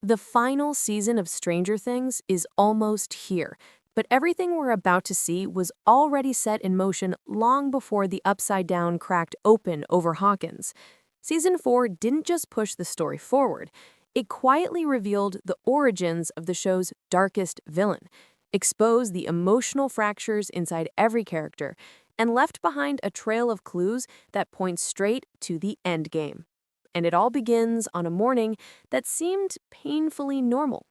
The final season of Stranger Things is almost here, but everything we're about to see was already set in motion long before the Upside Down cracked open over Hawkins. Season 4 didn't just push the story forward, it quietly revealed the origins of the show's darkest villain, exposed the emotional fractures inside every character, and left behind a trail of clues that points straight to the endgame. And it all begins on a morning that seemed painfully normal.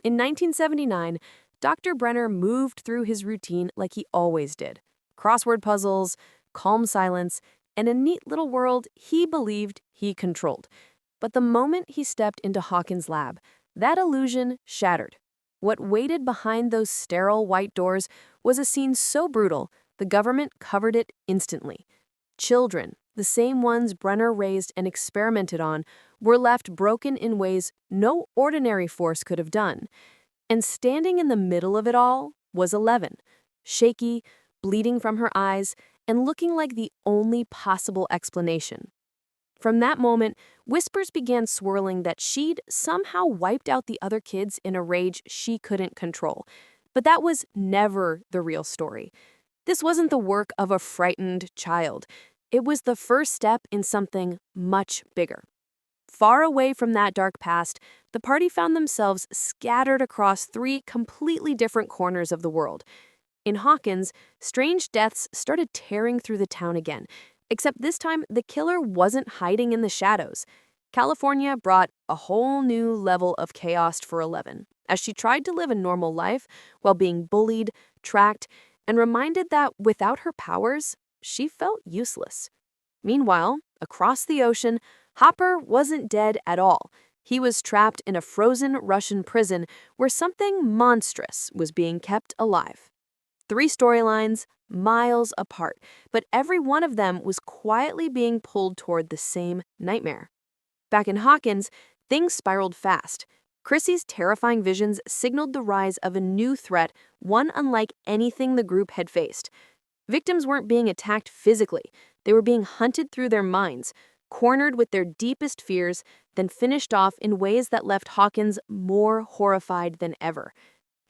In 1979, Dr. Brenner moved through his routine like he always did. Crossword puzzles, calm silence, and a neat little world he believed he controlled. But the moment he stepped into Hawkins Lab, that illusion shattered. What waited behind those sterile white doors was a scene so brutal, the government covered it instantly. Children, the same ones Brenner raised and experimented on, were left broken in ways no ordinary force could have done. And standing in the middle of it all was 11, shaky, bleeding from her eyes, and looking like the only possible explanation. From that moment, whispers began swirling that she'd somehow wiped out the other kids in a rage she couldn't control. But that was never the real story. This wasn't the work of a frightened child. It was the first step in something much bigger. Far away from that dark past, the party found themselves scattered across 3 completely different corners of the world. In Hawkins, strange deaths started tearing through the town again, except this time the killer wasn't hiding in the shadows. California brought a whole new level of chaos for 11, as she tried to live a normal life while being bullied, tracked, and reminded that without her powers, she felt useless. Meanwhile, across the ocean, Hopper wasn't dead at all. He was trapped in a frozen Russian prison where something monstrous was being kept alive. 3 storylines, miles apart, but every one of them was quietly being pulled toward the same nightmare. Back in Hawkins, things spiraled fast. Chrissy's terrifying visions signaled the rise of a new threat, one unlike anything the group had faced. Victims weren't being attacked physically, they were being hunted through their minds, cornered with their deepest fears, then finished off in ways that left Hawkins more horrified than ever.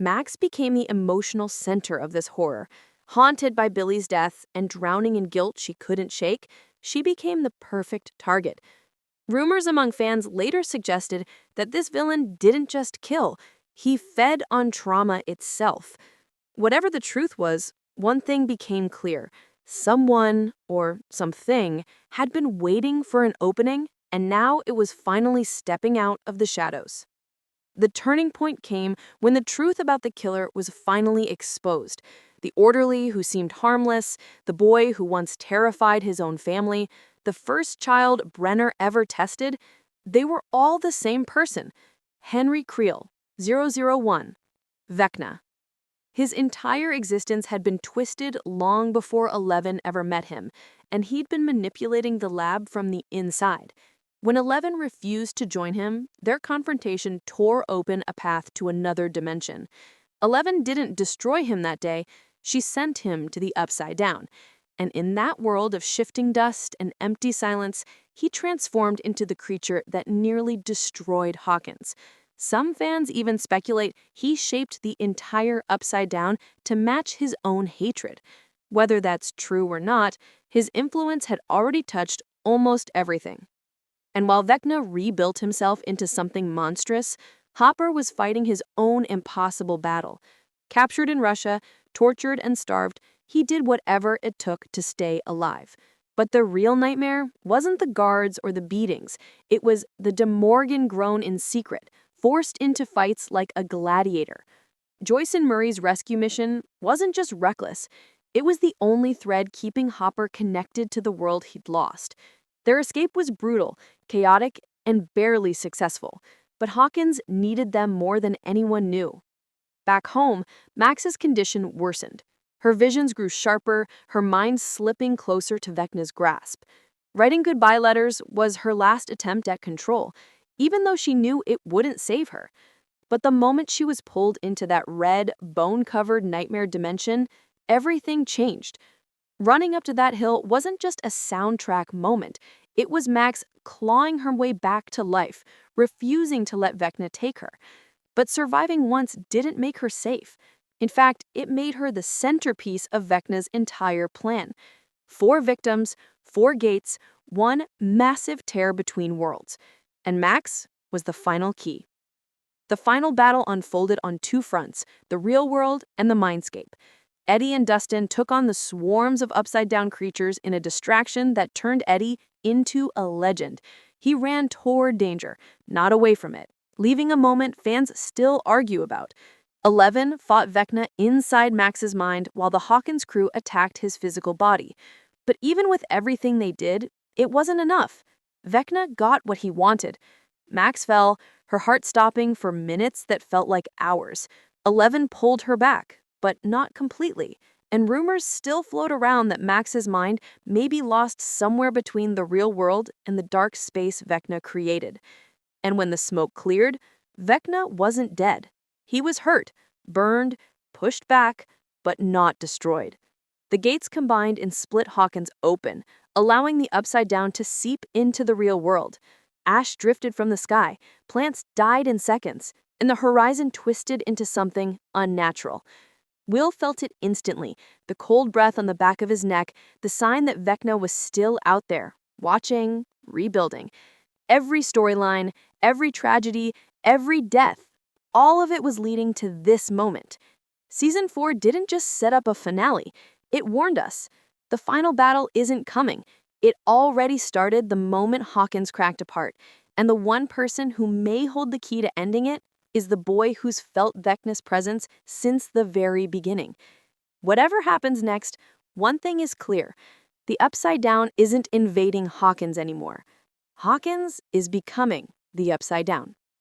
Max became the emotional center of this horror. Haunted by Billy's death and drowning in guilt she couldn't shake, she became the perfect target. Rumors among fans later suggested that this villain didn't just kill, he fed on trauma itself. Whatever the truth was, one thing became clear. Someone, or something, had been waiting for an opening, and now it was finally stepping out of the shadows. The turning point came when the truth about the killer was finally exposed. The orderly who seemed harmless, the boy who once terrified his own family, the first child Brenner ever tested, they were all the same person. Henry Creel, 001, Vecna. His entire existence had been twisted long before 11 ever met him, and he'd been manipulating the lab from the inside. When 11 refused to join him, their confrontation tore open a path to another dimension. 11 didn't destroy him that day, she sent him to the Upside Down. And in that world of shifting dust and empty silence, he transformed into the creature that nearly destroyed Hawkins. Some fans even speculate he shaped the entire Upside Down to match his own hatred. Whether that's true or not, his influence had already touched almost everything. And while Vecna rebuilt himself into something monstrous, Hopper was fighting his own impossible battle. Captured in Russia, tortured and starved, he did whatever it took to stay alive. But the real nightmare wasn't the guards or the beatings. It was the De Morgan grown in secret, forced into fights like a gladiator. Joyce and Murray's rescue mission wasn't just reckless. It was the only thread keeping Hopper connected to the world he'd lost. Their escape was brutal, chaotic, and barely successful, but Hawkins needed them more than anyone knew. Back home, Max's condition worsened. Her visions grew sharper, her mind slipping closer to Vecna's grasp. Writing goodbye letters was her last attempt at control, even though she knew it wouldn't save her. But the moment she was pulled into that red, bone-covered nightmare dimension, everything changed. Running up to that hill wasn't just a soundtrack moment. It was Max clawing her way back to life, refusing to let Vecna take her. But surviving once didn't make her safe. In fact, it made her the centerpiece of Vecna's entire plan. 4 victims, 4 gates, one massive tear between worlds. And Max was the final key. The final battle unfolded on 2 fronts, the real world and the mindscape. Eddie and Dustin took on the swarms of upside-down creatures in a distraction that turned Eddie into a legend. He ran toward danger, not away from it, leaving a moment fans still argue about. 11 fought Vecna inside Max's mind while the Hawkins crew attacked his physical body. But even with everything they did, it wasn't enough. Vecna got what he wanted. Max fell, her heart stopping for minutes that felt like hours. 11 pulled her back, but not completely. And rumors still float around that Max's mind may be lost somewhere between the real world and the dark space Vecna created. And when the smoke cleared, Vecna wasn't dead. He was hurt, burned, pushed back, but not destroyed. The gates combined and split Hawkins open, allowing the Upside Down to seep into the real world. Ash drifted from the sky, plants died in seconds, and the horizon twisted into something unnatural. Will felt it instantly, the cold breath on the back of his neck, the sign that Vecna was still out there, watching, rebuilding. Every storyline, every tragedy, every death, all of it was leading to this moment. Season 4 didn't just set up a finale, it warned us. The final battle isn't coming. It already started the moment Hawkins cracked apart, and the one person who may hold the key to ending it is the boy who's felt Vecna's presence since the very beginning. Whatever happens next, one thing is clear. The Upside Down isn't invading Hawkins anymore. Hawkins is becoming the Upside Down.